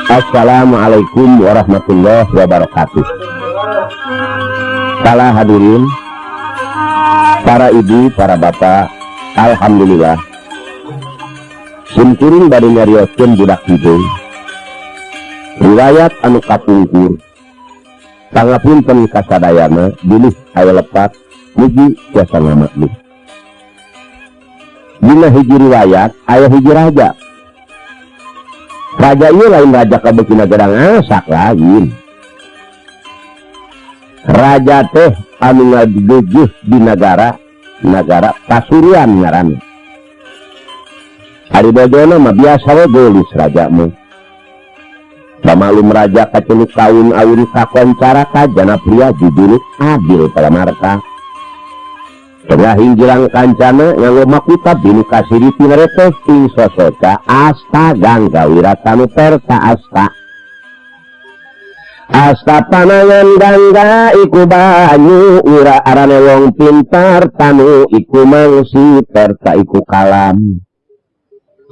Assalamualaikum warahmatullahi wabarakatuh. Para hadirin, para ibu, para bapak, alhamdulillah. Simkuring bade nyarioskeun budak hidung. Riwayat anu kapungkur. Pangapunten kasadayana bilih aya lepat mugi tiasa ngamaklum. Dina hiji riwayat aya hiji raja. Raja ieu lain raja kabeutina gedang asak lain. Raja teh anu ngadujuh di negara Pasuruan ngaranna. Ari bojona mah biasa we geulis raja mah. Pamalum raja kaceuluk kaun awin kakoncara kajana pria juduluk Adil Palamarta. Tengah hinjirang kancana nganggo makuta binu kasiri tineretes ing sosoca asta gangga wiratanu perta asta. Asta panangan gangga iku banyu wira arane wong pintar tanu iku mangsi perta iku kalam.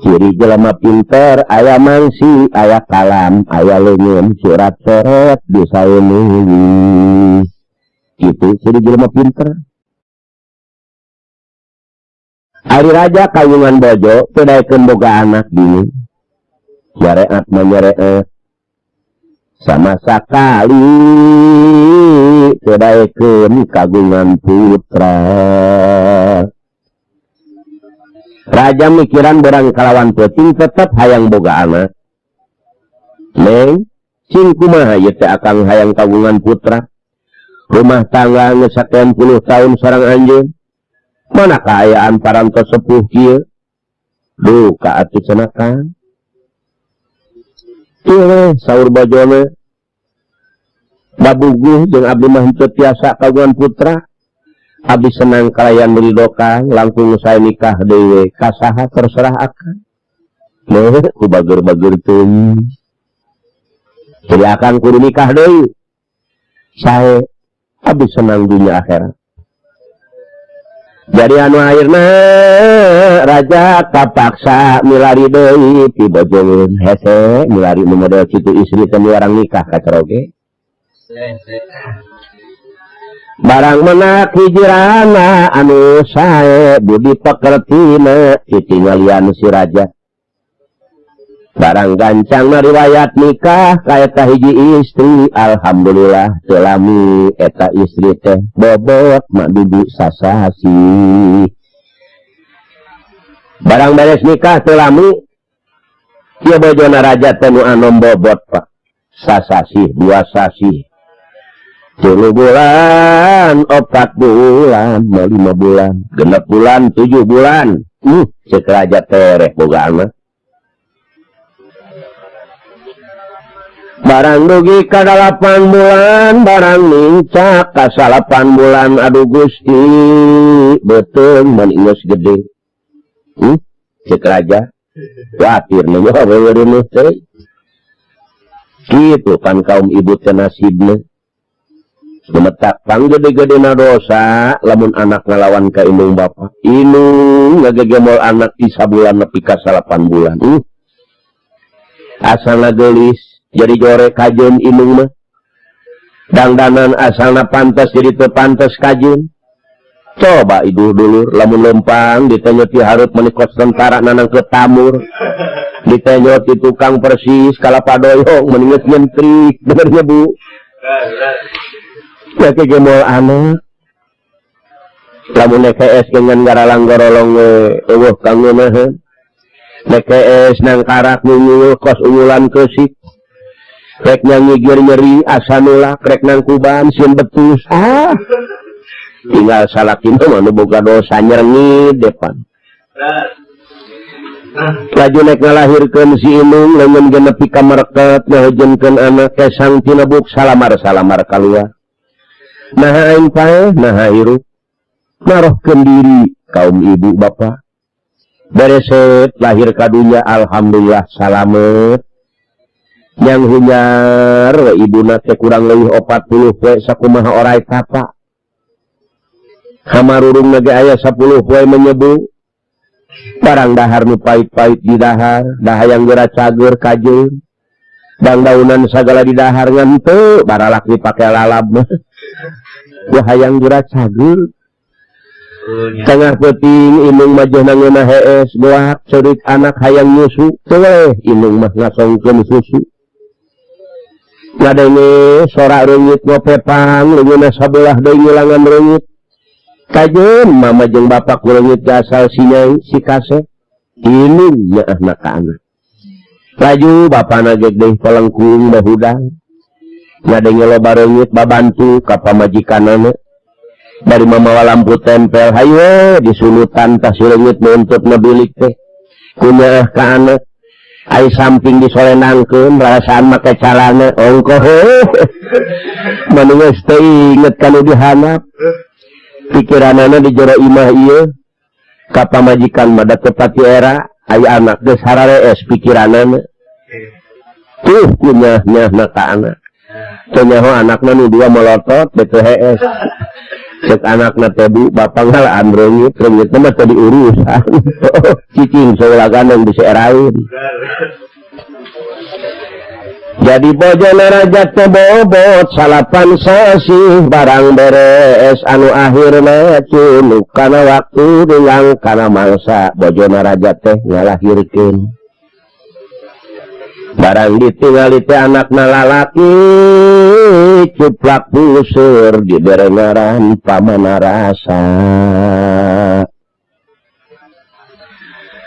Ciri jelema pinter aya mangsi aya kalam aya leungeun surat coret bisa nulis. Itu ciri jelema pinter. Ari raja kawungan bojo pedaekeun boga anak bini. Nyareat menyereet. Sama sakali pedaekeun kagungan putra. Raja mikiran berang kalawan peuting tetep hayang boga anak. Neng, cing kumaha ieu teh akang hayang kagungan putra. Rumah tangga geus 10 tahun sareng anjeun. Mana kaayaan parantos sepuh kieu? Duh, ka atuh cenakan. Ieu saur bojona. Babuguh jeung abdi mah henteu tiasa kagungan putra. Abdi senang kalayan meridokan langkung sae nikah dewe kasaha terserah akan. Leuh ku bager-bager teuing. Jadi akan kudu nikah deui. Sae abdi senang dunia akhirat. Jadi anu akhirna raja kapaksa milari deui ti bojongeun hese milari nu model kitu istri teh milarang nikah kaceroge. Barang menak hijirana anu sae budi pekertina ditinggalian si raja. Barang gancang na riwayat nikah kaeta hiji istri alhamdulillah telami eta istri teh bobot mak dudu sasasi. Barang beres nikah telami ieu bojona raja teh nu anom bobot Pak. Sasasi 2 sasi. 3 bulan, 4 bulan, 5 bulan, 6 bulan, 7 bulan. Ceuk raja tereh boga anak. Barang dugi ka 8 bulan, barang nincak ka 8 bulan, aduh Gusti, betul mun geus gede. Ceuk raja, khawatir nih wewereuneuh teh. Kitu kan kaum ibu teh nasibna. Gemetak panggede-gedena dosa, lamun anak ngalawan ka indung bapa. Indung ngagegemol anak di sabulan nepi ka 8 bulan. Asalna geulis. Jadi jorek kajeun indung mah. Dangdanan asalna pantes jadi teu pantes kajeun. Coba ibu dulur lamun lempang ditanya ti hareup menikot tentara nanang ke tamur. Ditanya ti tukang persis kalapa doyong meninget nyentrik. Benernya Bu. Ya kegemol anak. Lamun EKS dengan garalang gorolong eueuh kang ngeunaheun. EKS nang karak nyunyul kos ungulan keusik. Rek nyangigir nyeri asa nulak rek nang kuban sieun betus tinggal salakin mah nu boga dosa nyerengit depan laju nek ngalahirkeun si indung leungeun ge nepi ka market ngahejeunkeun anak kesang tina buk salamar kaluar naha aing paeh naha hirup narohkeun diri kaum ibu bapa bereset lahir ka dunya alhamdulillah salamet. Yang hunyar ibuna teh kurang leuwih 40 poe sakumaha orai tapa. Hamarurung ge aya 10 poe menyebu. Barang dahar nu pait-pait di dahar, dahayang geura cager kajeun. Daunan sagala di dahar ngente baralak dipake lalab wah hayang gerak cagur tengah peting inung mah ngeunah hees goak ceurik anak hayang nyusu teu we inung mah ngasongkeun susu ngadenge sorak reungit ngopepang leungeunna sabelah deui ngilangan reungit kajeun mama jeung bapa ku reungit asal si nyai si kasep inung nyaahna ka anak laju bapana gek deui palengkung bahudang ngadenge loba reungit babantu ka pamajikanana dari mamawa lampu tempel hayo disulutan tas reungit nuntutna bilik teh kunyaah ka anak ai samping disolenangkeun rasaan make calana ongkoh manunggus teu inget kanu dihanap pikiranana di jero imah ieu ka pamajikan mah da tepati era aya anak geus hararees pikiranana tuh kunyah-nyahna ka anak teu nyaho anakna nu dua melotot beuteung hees cek anakna teh bu bapak ngalaan reungit mah teu diurusan cicing saulagan bisa eraeun jadi bojona raja teh bobot salapan sasih barang beres anu akhirna cunuk kana waktu dengan kana mangsa bojona raja teh ngalahirkeun barang ditinggali teh anakna lalaki cuplak puseur dibere ngaran Pamanarasa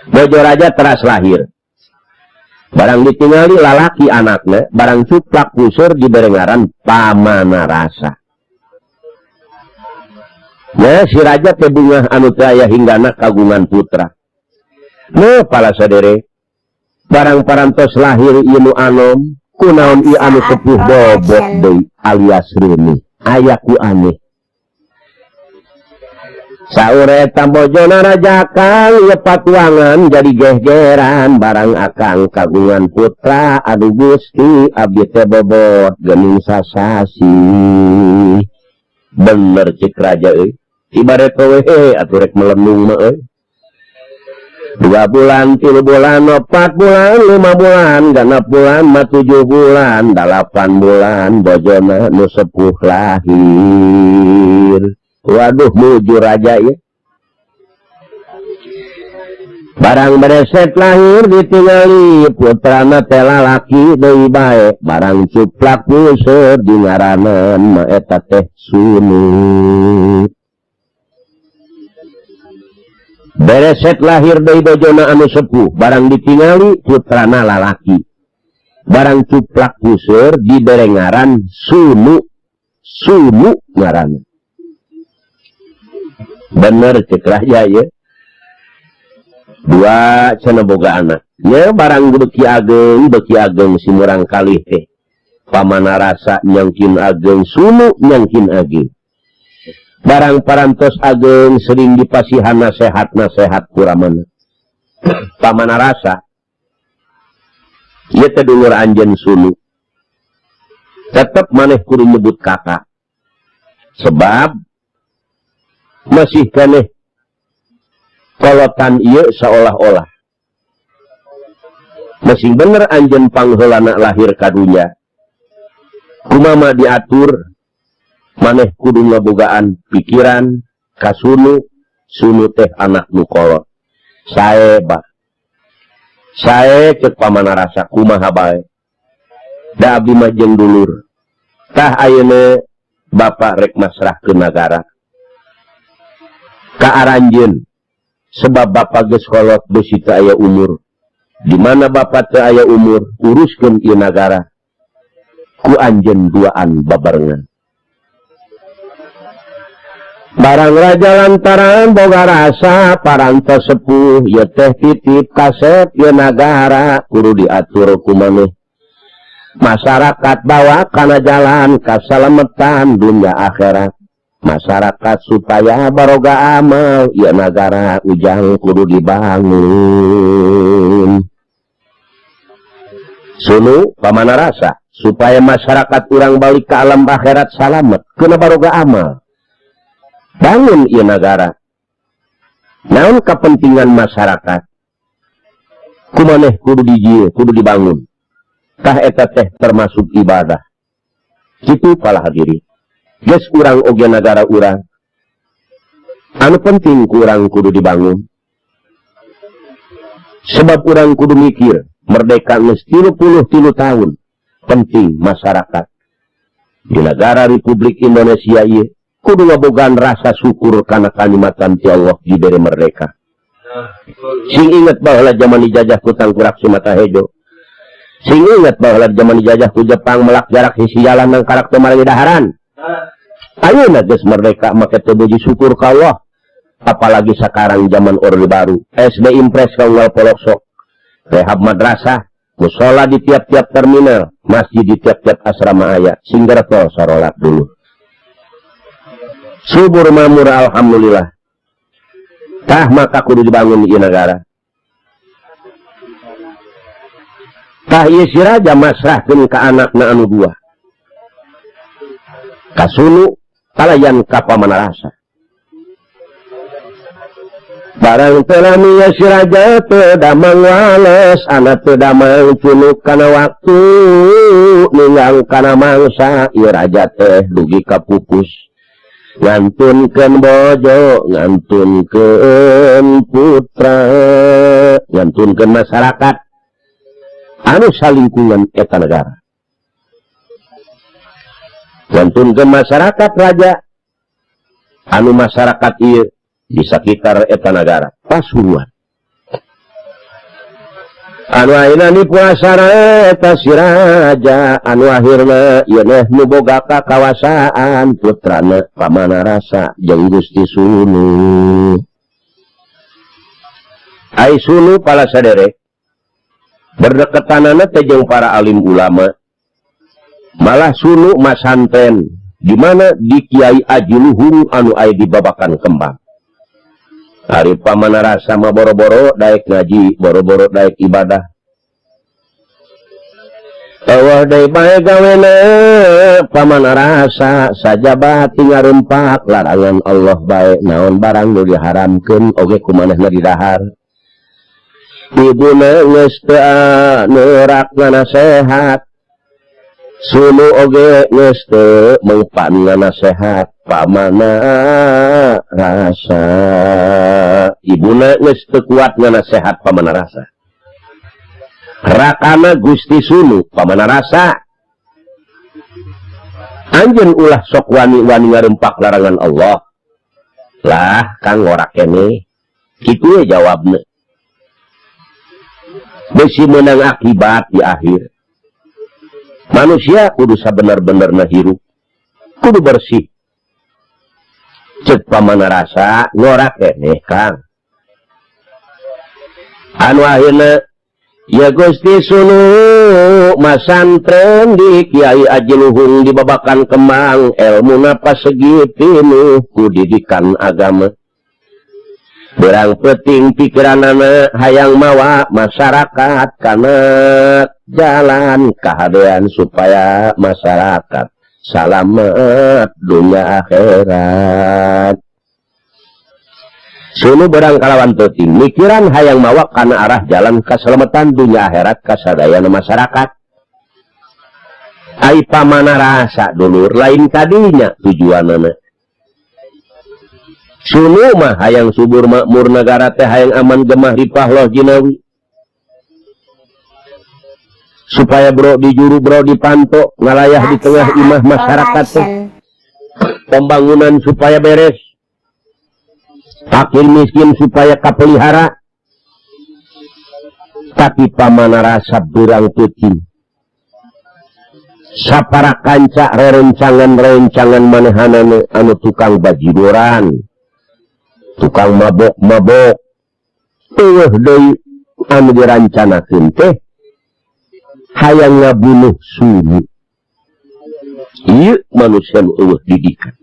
bojo raja teras lahir barang ditinggali lalaki anaknya barang cuplak puseur dibere ngaran Pamanarasa nah si raja teh bungah anu teh aya hinggana kagungan putra nah pala sadere barang parantos lahir ieu nu anom kunaon ieu anu sepuh bobot deui alias reuni aya ku aneh saur eta bojona raja kang ieu patuangan jadi gehgeran barang akang kagungan putra aduh Gusti abdi teh bobot geuning sasasi bener cek raja euy ibarat we atuh rek melenung mah euy 2 bulan, 3 bulan, 4 bulan, 5 bulan, 6 bulan, 7 bulan, 8 bulan, bojona nu sepuh lahir. Waduh, muju raja ya. Barang bereset lahir ditinggali, putrana teh lalaki deui bae. Barang cuplak puseur dingaranan mah eta teh Sunu. Bereset lahir dari bojona anu sepuh barang ditingali putrana lalaki barang cuplak puseur dibere ngaran Sunu ngaran bener cek raja ya 2 cenah boga anak nya barang beki ageng si murang kalih teh Pamanarasa nyangkin ageng Sunu nyangkin ageng barang parantos ageng sering dipasihana sehat kuramana Pamanarasa ieu teh dulur anjeun Sunu tetep maneh kudu nyebut kakak sebab masih keneh kolotan ieu seolah-olah masih bener anjeun pangheulana lahir ka dunya kumaha diatur maneh kudu ngabogaan pikiran ka Sunu teh anak nu kolot sae cek Pamanarasa kumaha bae da abdi mah jeung dulur tah ayeuna bapa rek masrahkeun nagara ka aranjeun sebab bapa geus kolot beusi teu aya umur di mana bapa teu aya umur uruskeun ieu nagara ku anjeun duaan babarengan barang raja lantaran boga rasa parantos sepuh ieu teh titip kasep ieu nagara kudu diatur ku maneh masyarakat bawa kana jalan kasalametan dunya akhirat masyarakat supaya baroga amal ieu nagara ujang kudu dibangun Sunu Pamanarasa supaya masyarakat urang balik ke alam akhirat salamet keuna baroga amal bangun ieu nagara naon kepentingan masyarakat kumaneh kudu dibangun tah eta teh termasuk ibadah. Kitu pala hadirin. Geus urang oge nagara urang. Anu penting kurang kudu dibangun. Sebab urang kudu mikir, merdeka geus 33 tahun. Penting masyarakat di negara Republik Indonesia ieu kudu ngabogaan rasa syukur kana kalimatan ti Allah diberi merdeka. Sing inget baheula zaman dijajah ku Tangkurak Sumata Hejo. Sing inget baheula zaman dijajah ku Jepang melak jarak hiji jalan nang karak teu maragi daharan. Ayeuna geus merdeka make teu puji syukur ka Allah. Apalagi sekarang zaman Orde Baru. SD Impres ka unggal Polosok. Rehab madrasah, musola di tiap-tiap terminal, masjid di tiap-tiap asrama aya. Singgerto sarolat dulu. Subur mamur alhamdulillah. Tah maka kudu dibangun di negara. Tah ieu si raja masrahkeun ka anakna anu dua. Kasunu palayan ka pamanarasa. Barang telah miya si raja teu damang wales, anak teu damang cunuk kana waktu, ninggang kana mangsa, ieu raja teh dugi ka pupus. Ngantunkeun bojo, ngantunkeun putra, ngantunkeun masyarakat anu salingkungan eta negara. Ngantunkeun masyarakat raja anu masyarakat ieu di sekitar eta negara Pasuruan. Anu ayeuna ni puasana eta si raja anu akhirna ieu teh nu boga kakawasaan putrana Pamanarasa jeung Gusti Sunu. Ai Sunu pala sadere berdeketanana teh jeung para alim ulama. Malah Sunu masantren di mana di Kiai Aji Luhung anu aya di Babakan Kembang. Hari Pamanarasa mah boro-boro daek ngaji, boro-boro daek ibadah. Eueuh deui bae gawena Pamanarasa sajabat ngarempak larangan Allah bae naon barang nu diharamkeun oge kumanehna di dahar. Ibuna geus teu neurakna sehat. Sunu oge geus teu mengpanna nasehat Pamanarasa. Ibuna geus teu kuat nganasehat Pamanarasa. Rakana Gusti Sunu Pamanarasa. Anjeun ulah sok wani-wani ngarempak larangan Allah. Lah Kang ora keneh. Kitu we jawabna. Besi meunang akibat di akhir. Manusia kudu sabener-benerna hirup, kudu bersih. Cek Pamanarasa ngora keneh Kang. Anu akhirna ya Gusti Sunu masantren di Kiai Aji Luhung di Babakan Kembang, elmuna pasegitinu ku didikan agama. Berang penting pikiranana hayang mawa masyarakat kana jalan kahadean supaya masyarakat salamet dunia akhirat. Sunu berang kalawan penting mikiran hayang mawa kana arah jalan kaselamatan dunia akhirat kasadayana masyarakat. Ai Pamanarasa dulur lain kadinya tujuanana. Sunu mah hayang subur makmur negara teh hayang aman gemah ripah loh jinawi. Supaya bro di juru bro di panto ngalayah di tengah imah masyarakat teh. Pembangunan supaya beres. Fakir miskin supaya kapelihara. Tapi Pamanarasa berang penting. Sapara kanca rencangan-rencangan manehanana anu tukang bajidoran. Tukang mabok-mabok. Eueuh deui anu dirancanakeun teh hayang ngabunuh Sunu. Ieu manusia nu eueuh didikan.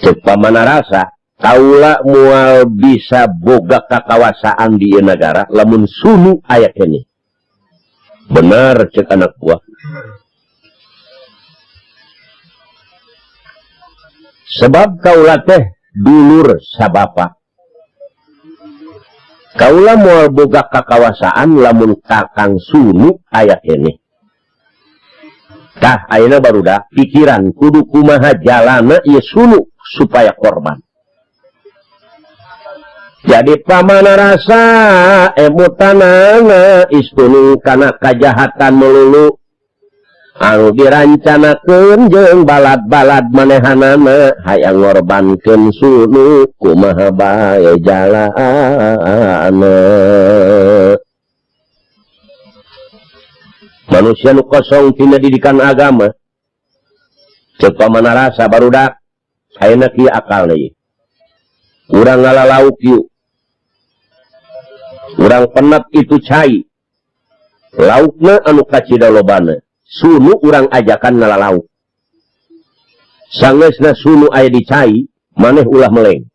Cek Pamanarasa, kaula moal bisa boga kakawasaan di ieu negara lamun Sunu aya keneh. Benar cek anak buah. Sebab kaula teh dulur sabapa. Kaula moal boga kakawasaan lamun kakang sunu aya keneh. Tah ayeuna barudak pikiran kudu kumaha jalana ieu sunu supaya korban. Jadi pamana rasa emutanana istunu kana kajahatan melulu anu dirancanakeun jeung balad-balad manehanana hayang ngorbankeun sunu kumaha bae jalana. Manusia nu kosong tina didikan agama ceuk pamana rasa barudak ayeuna kieu akal deui. Urang ngalalauk kieu. Urang penet itu cai. Laukna anu kacida lobana. Sunu urang ajakan ngalalauk. Sangeusna sunu aya di cai, maneh ulah meleng.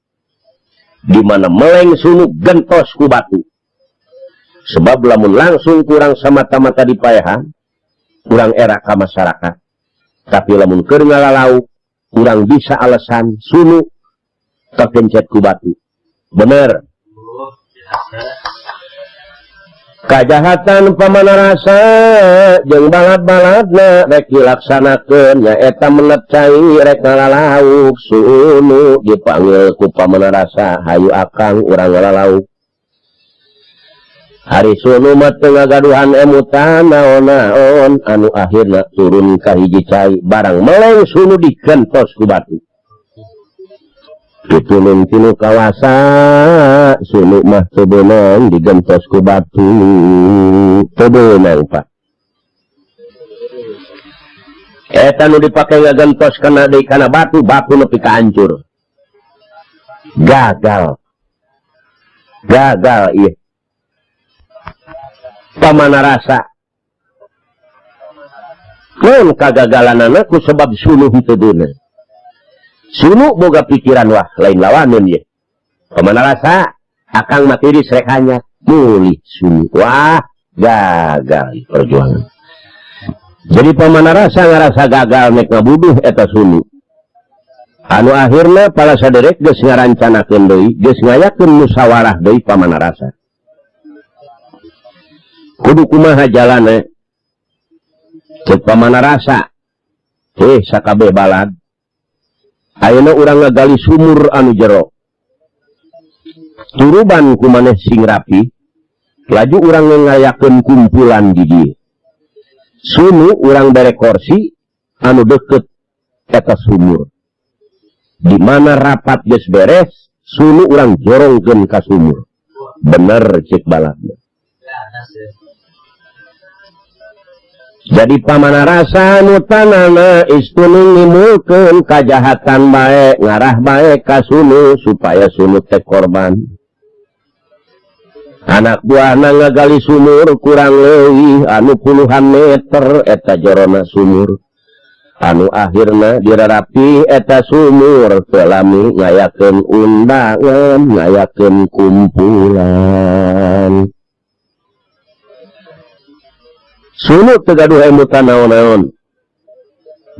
Di mana meleng sunu gentos ku batu. Sebab lamun langsung kurang samata-mata dipaehan, urang era ka masyarakat. Tapi lamun keur ngalalauk, urang bisa alasan sunu kepencet ku batu. Bener. Kajahatan pamana rasa jeung balad-baladna rek dilaksanakeun nyaeta menet cai rek ngalalauk sunu dipanggil ku pamana rasa hayu akang urang ngalalauk. Hari sunu mah teu ngagaduhan emutan naon-naon anu akhirna turun ka hiji cai barang meleng sunu digentos ku batu. Ditulung tinu kawasa sunu mah teu beunang digentos ku batu teu beunang Pak. Eta nu dipake ngagentos kana deui kana batu nepi ka hancur. Gagal ieu. Pamana rasa mun kagagalanana ku sebab sunu henteu beunang. Sunu boga pikiran wah lain lawaneun ye. Pamana rasa akang materi rek hanya mulih sunu. Wah, gagal perjuangan. Jadi pamana rasa ngarasa gagal nek ngabuduh eta sunu. Anu akhirna pala saderek geus ngarancanakeun deui, geus ngayakeun musyawarah deui pamana rasa. Kudu kumaha jalana? Ceuk pamana rasa. Sakabeh balad. Ayeuna urang ngagali sumur anu jero. Turuban ku maneh sing rapi, laju urang ngayakeun kumpulan di dieu. Sunu urang bere kursi anu deukeut eta sumur. Di mana rapat geus beres, sunu urang jorongkeun ka sumur. Bener ceuk baladna. Jadi pamana rasa anu tanana istunu ngimulkeun kajahatan bae ngarah bae ka sunu supaya sunu teh korban. Anak buahna ngagali sumur kurang leuwih anu puluhan meter eta jorona sumur. Anu akhirna dirarapi eta sumur teu lami ngayakeun undangan, ngayakeun kumpulan. Sunu teu gaduh emutan naon-naon.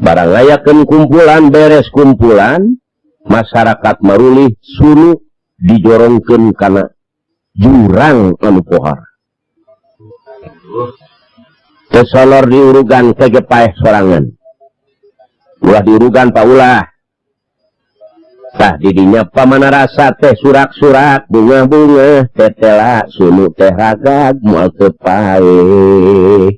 Barang ngayakeun kumpulan beres kumpulan, masyarakat marulih sunu dijorongkeun kana jurang anu pohar. Teu solor diurugan kege paeh sorangan. Ulah diurugan paulah. Tah didinya pamana rasa teh surak-surak bunga-bunga tetela sunu teh ragag moal teu paeh.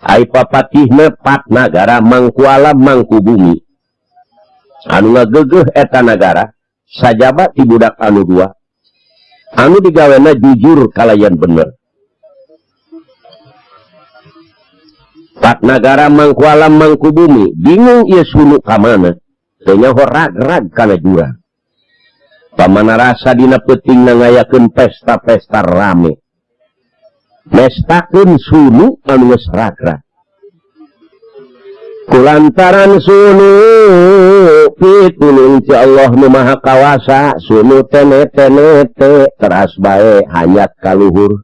Ai papatihna pat nagara mangku alam mangku bumi. Anu ngageugeuh eta nagara sajaba ti budak anu dua. Anu digawena jujur kalayan bener. Pat nagara mangku alam mangku bumi bingung ieu sunu ka mana. Teu nyaho rag-rag kana jurang. Pamana rasa dina peutingna ngayakeun pesta-pesta rame. Mestakeun sunu anu geus rag-rag. Kulantaran sunu pitulung ti Allah nu Maha Kawasa, sunu tenete teras bae hanyat kaluhur.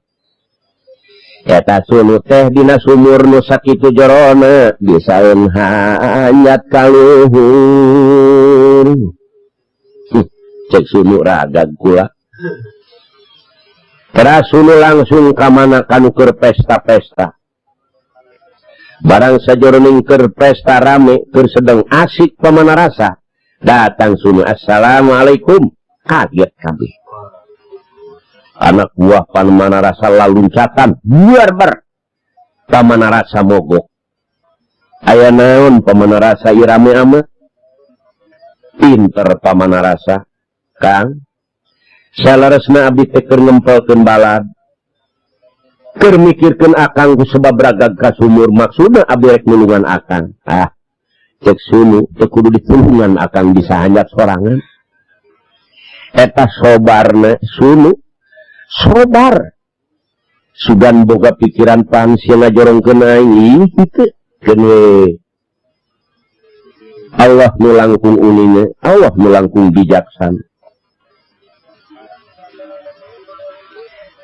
Eta sunu teh dina sumur nu sakitu jerona bisaeun hanyat kaluhur. Cek sunu ragag kula. Rasulu langsung kamana kanu keur pesta-pesta. Barang sajroning keur pesta rame, keur sedang asik pamana rasa, datang sunu assalamualaikum, kaget kabeh. Anak buah pamana rasa laluncatan, buar-bar. Pamana rasa mogok. Aya naon pamana rasa irame ama? Pinter pamana rasa, Kang. Salaresna abdi teh keur ngempelkeun balad. Keur mikirkeun akang ku sebab ragag ka sumur, maksudna abdi rek nulungan akang. Cek sunu teu kudu ditulungan akang bisa hanjak sorangan. Eta sobarna sunu sobar. Sugan boga pikiran pan siana jorongkeun aing kitu keun Allah nu langkung unina, Allah nu langkung bijaksana.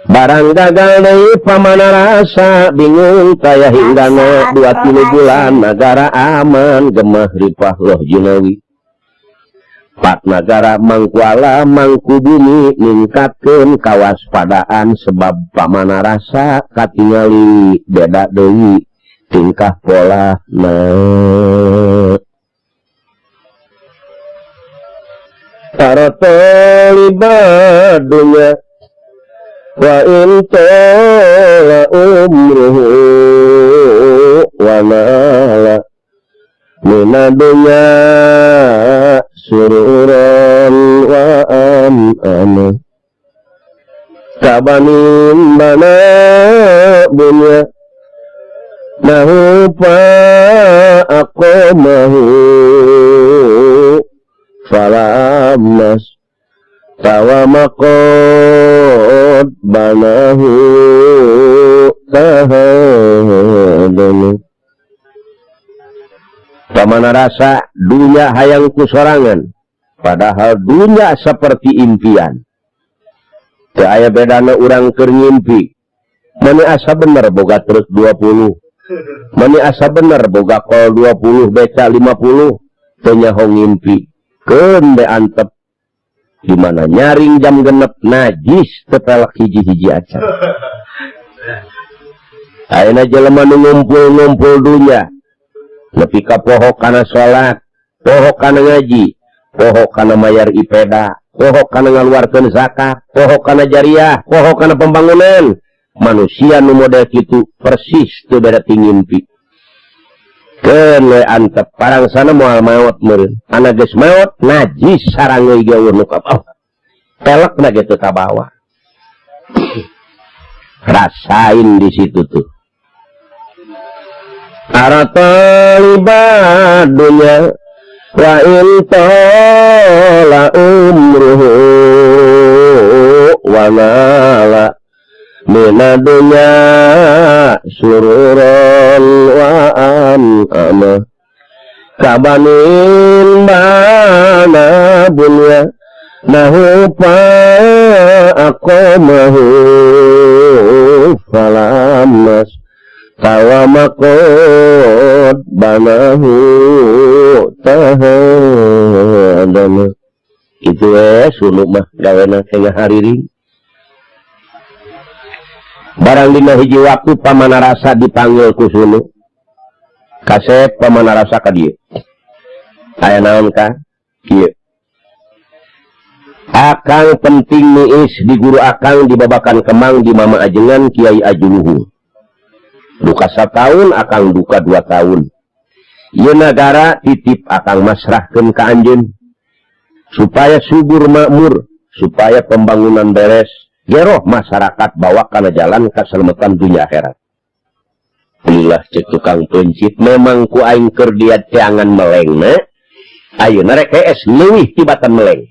Barang gagal deui pamana rasa bingung kaya hinggana 2-3 bulan negara aman gemah ripah loh junawi. Pak negara mangkuala mangku bumi ningkatkeun kawaspadaan sebab pamana rasa katingali beda deui tingkah pola tarotolibadunya wa intola umruhu wa nala minadunya sururan wa amana kabanin bana bunya nahu pa akomahu falamnas tawamakot banahu tahadana. Pamana rasa dunia hayang kusorangan, padahal dunia seperti impian. Teu aya bedana urang keur ngimpi. Mani asa bener boga terus 20. Mani asa bener boga kol 20 beca 50. Teu nyaho ngimpi. Keun be antep. Dimana nyaring jam genep najis tepelak hiji-hiji acan. Ayeuna jelema nu ngumpul-ngumpul dunia. Nepi ka poho kana salat, poho kana ngaji, poho kana mayar ipeda, poho kana ngaluarkeun zakat, poho kana jariah, poho kana pembangunan. Manusia nu model kitu persis teu beda ti ngimpi. Keun we antep parang sana moal maot meureun. Ana geus maot najis sarang euy gaeur nu kapal. Pelekna ge teu kabawa. Rasain di situ tuh. Aratalibadunya wa intola umruhu wa nala minadunya sururan wa amana kabanin bana bunya nahu pa akomahu falamnas tawamakot banahu tahadana. Itu sunu mah gawena tengah hariring. Barang dina hiji waktu pamana rasa dipanggil ku sunu. Kasep pamana rasa ka dieu. Aya naon ka? Kieu. Akang penting niis di guru akang dibabakan kemang di mama ajengan Kiai Ajuluhu. Duka 1 tahun akang duka 2 tahun. Ieu negara titip akang masrahkeun ka anjeun supaya subur makmur, supaya pembangunan beres, geroh masyarakat bawa kana jalan kaselamatan dunia akhirat. Ulah cek tukang pencit memang ku aing keur diat teangan melengna. Ayeuna rek hees leuwih tibatan meleng.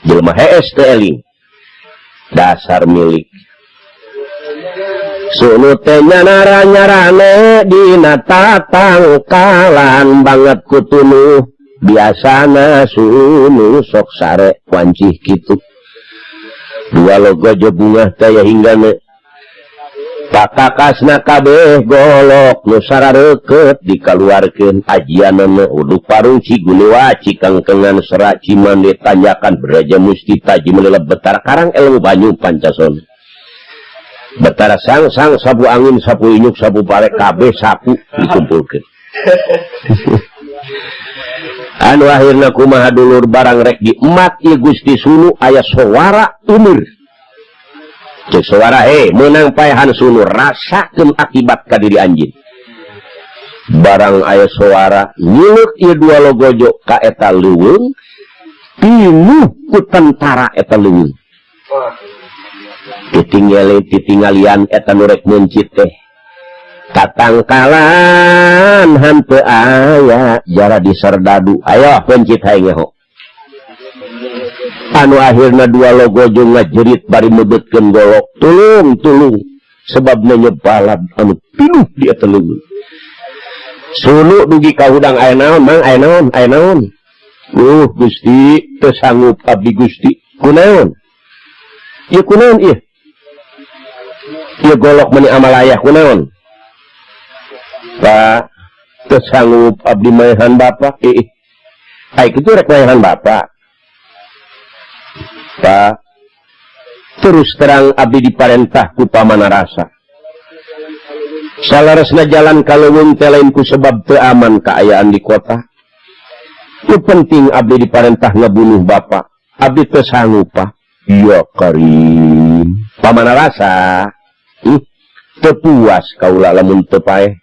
Jelema hees teu eling. Dasar milik. Sunu teh nyara-nyarane dina tatangkalan banget kutunu. Biasana sunu sok sare wancih kitu. 2 logo aja bunga taya hinggana. Pakakasna kabeh golok nu sarareukeut dikaluarkeun ajianana uduk parung cigulewa cikangkengan serak ciman ditanjakan beraja musti taji meleleb betar karang ilmu banyu Pancasona. betara sang sapu angin sapu inyuk sapu parek kabeh sapu dikumpulkeun. Anu akhirna kumaha dulur barang rek diemmat ieu Gusti Sunu aya sowara umur. Cek sowara meunang paehan Sunu rasakeun akibat ka diri anjeun. Barang aya sowara nyileuk ieu dua logojo ka eta leuweung pinuh ku tentara eta leuweung. Titinggalian eta nu rek muncit teh katangkalan hanteu aya jara di serdadu ayo pencit hayang ngeho anu akhirna dua logojo ngajerit bari mebetkeun golok tulung sebabna nyebalad anu pinuh di eta leuweung. Sunu dugi ka hudang aya naon mang aya naon Gusti teu sanggup abdi Gusti kunaon ieu kunaon ieu golok meni amal ayah kunaon Pak teu sanggup abdi maehan Bapak ai kitu rek maehan Bapak Pak terus terang abdi diparentah ku pamanarasa salaresna jalan ka leuweung teh lain ku sebab teu aman kaayaan di kota nu penting abdi diparentah ngabunuh Bapak abdi teu sanggup Pak iya karim pamanarasa teu puas kaula lamun teu paeh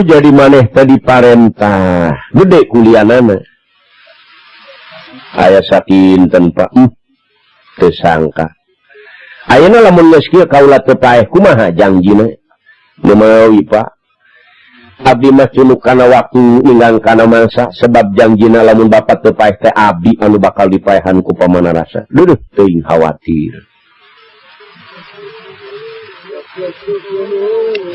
jadi maneh tadi parentah gede kulianana aya sakinten Pak teu sangka ayeuna lamun geus kieu kaula teu paeh kumaha janjina neumawi Pak abdi mah cunuk kana waktu ninggang kana mangsa sebab janjina lamun Bapak teu paeh teh abdi anu bakal dipaehan ku pamanarasa duduh teuing khawatir.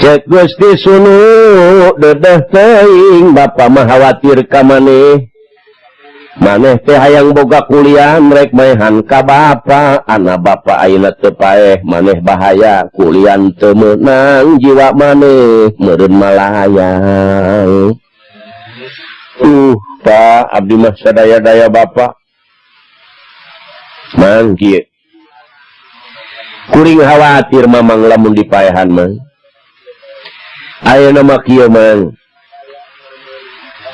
Cek Gusti Sunu dedeh teuing Bapa mah khawatir ka maneh teh hayang boga kuliah rek maehan ka Bapa anak Bapa ayeuna teu paeh maneh bahaya kuliah teu meunang jiwa maneh meureun malayang Pak abdi mah sadaya-daya Bapa mang kieu kuring khawatir mamang lamun dipaehan mang ayeuna mah kieu mang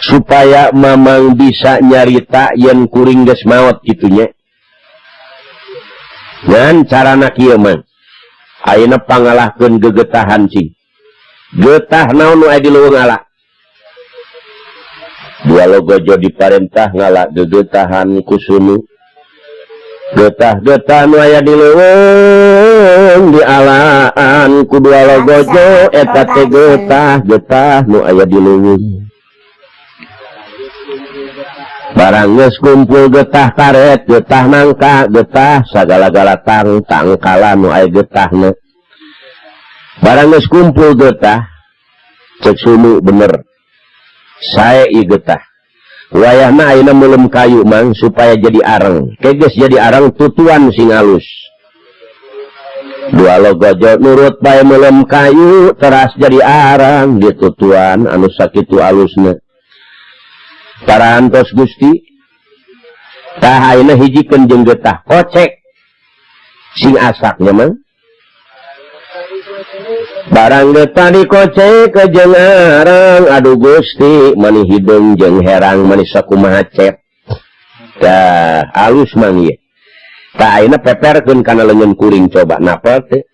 supaya mamang bisa nyarita yen kuring geus maot kitu nya ngan carana kieu mang ayeuna pangalahkeun gegetahan cing getah naon nu aya di leuweung ala dua logojo diparentah ngala gegetahan ku Sunu getah-getah nu aya di leuweung dialaan ku dua logojo eta teh getah nu aya di leuweung barang geus kumpul getah karet getah nangka getah sagala-gala tangkalan nu aya getahna barang geus kumpul getah cek Sunu bener sae ieu getah wayahna ayeuna meulem kayu mang supaya jadi areng keges jadi areng tutuan sing alus dua logojo nurut bae meulem kayu teras jadi areng di tutuan anu sakitu alusna parantos Gusti tah ayeuna hijikeun jeung getah kocek sing asaknya mang barang getah dikocek ke jeung arang aduh Gusti mani hideung jeung herang mani sakumaha cet tah alus mang ieu tah ayeuna peperkeun kana leungeun kuring coba napa teh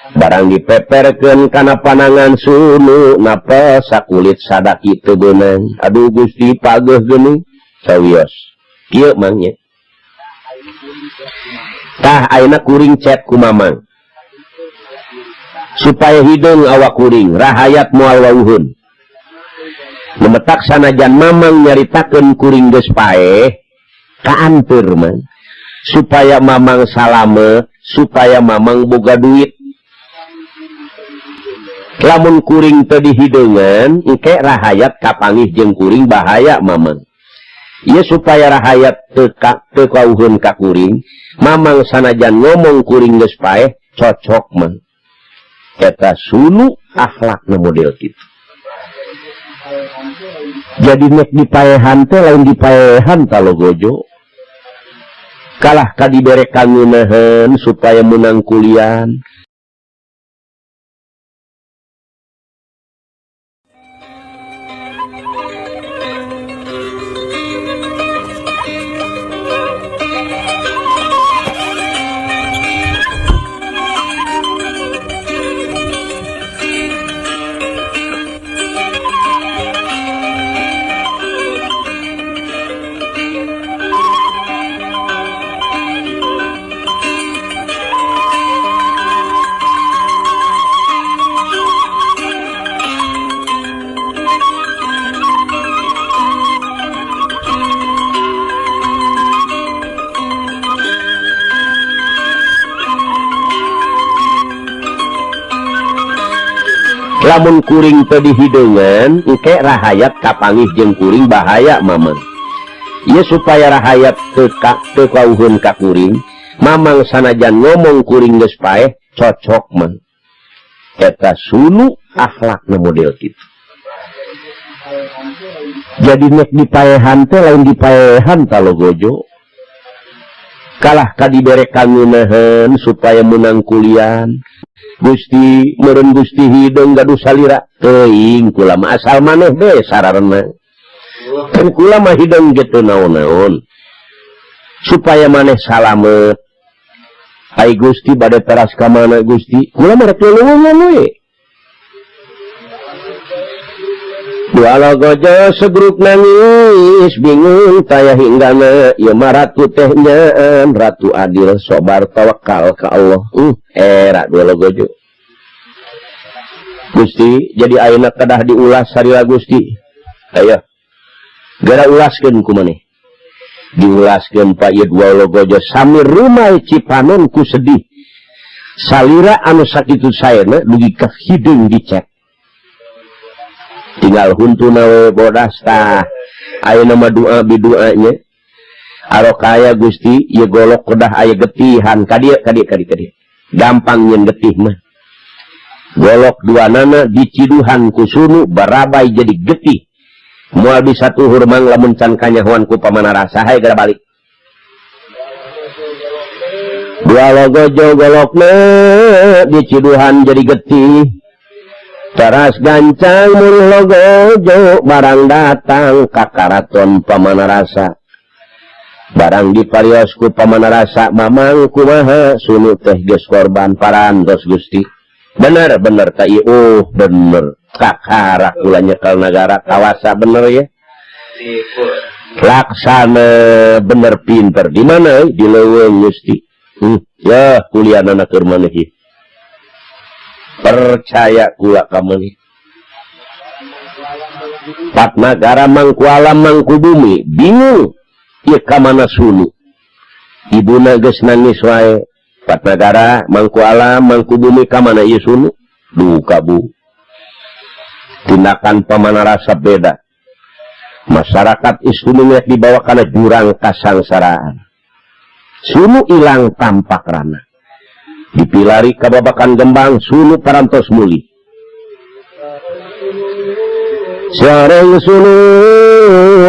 barang dipeperkeun kana panangan Sunu napa sakulit sadaki teu beunang aduh Gusti pageuh geuning sawios kieu mang nya tah ayeuna kuring cet ku mamang supaya hideung awak kuring rahayat moal wawuhun memetak sanajan mamang nyaritakeun kuring geus paeh kaanteur man supaya mamang salame supaya mamang boga duit lamun kuring teu dihideungan engke rahayat kapangih jeung kuring bahaya mamang ieu supaya rahayat teu kawuhun ka kuring mamang sanajan ngomong kuring geus paeh cocok man eta Sunu akhlakna model kitu jadi nek dipaehan teh lain dipaehan ta logojo kalah kadibere kangunahan supaya menang kuliah. Lamun kuring tadi hidungan engke rahayat kapangih jeung kuring bahaya mamang. Ieu supaya rahayat teu kauhun ka kuring, mamang sanajan ngomong kuring geus paeh cocok mah. Eta sunu akhlakna model kitu. Jadi nek dipaehan teh lain dipaehan talogojo. Kalah kadibere kangunahan supaya menang kuliah. Gusti meureun Gusti hideung gaduh salira teuing kula mah asal maneh bae sararna. Kan kula mah hideung ge teu naon-naon. Supaya maneh salamet. Ai Gusti bade teras ka mana Gusti? Kula mah rek leuweungan we. Walau gojo segruk nangis bingung taya hinggana ieu mah ratu teh nyaan ratu adil sobar tawakal ka Allah. Era walau gojo. Gusti jadi ayeuna kedah diulas sarila Gusti. Aya. Gara ulaskeun ku maneh. Diulaskeun pa ieu walau gojo sami rumah Cipanon ku sedih. Salira anu sakitu saena dugi ka hideung dicek. Tinggal huntuna we bodas tah ayeuna mah doa bidoa nya arokaya Gusti ieu golok kedah aya getihan ka dieu gampang nyen getih mah golok duanana diciduhan ku sunu barabai jadi getih moal bisa tuhur mang lamun can kanyahoan ku pamanarasa hae gara balik dua logojo golokna diciduhan jadi getih. Teras gancang mun logojo barang datang ka karaton pamanarasa. Barang diparios ku pamanarasa mamang kumaha sunu teh geus korban parantos Gusti. Bener ta ieu bener. Kakara kula nyekel nagara kawasa bener ya. Laksana bener pinter di mana di leuweung Gusti. Ya kuliahna keur maneh ieu. Percaya kula kamani pat negara mangku alam mangku bumi bingung ieu ka mana sunu ibuna geus nangis wae pat negara mangku alam mangku bumi ka mana ieu sunu duh kabu tindakan pamanarasa beda masyarakat Islam dibawa kana jurang kasangsaraan sunu ilang tampak rana dipilari kababakan gembang sunu parantos muli sareng sunu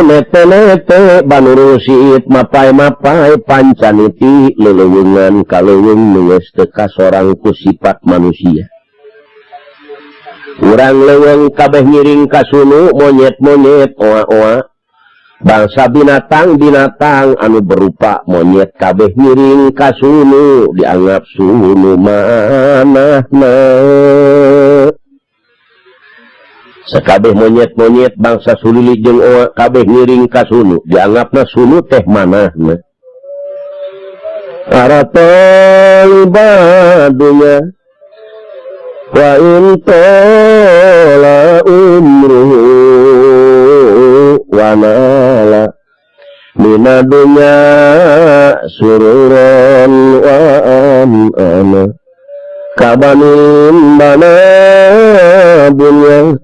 nete-nete banurusit mapai-mapai pancaniti lelewungan kaleuweung geus teu kasorang ku sifat manusia urang leuweung kabeh ngiring ka sunu monyet-monyet oa-oa bangsa binatang-binatang anu berupa monyet kabeh ngiring ka sunu dianggap sunu manahna sakabeh monyet-monyet bangsa sulili jeung oa kabeh ngiring ka sunu dianggapna sunu teh manahna aratol badunya wa intola umruhu wanala minadunya sururan wa amana kabanin bana dunya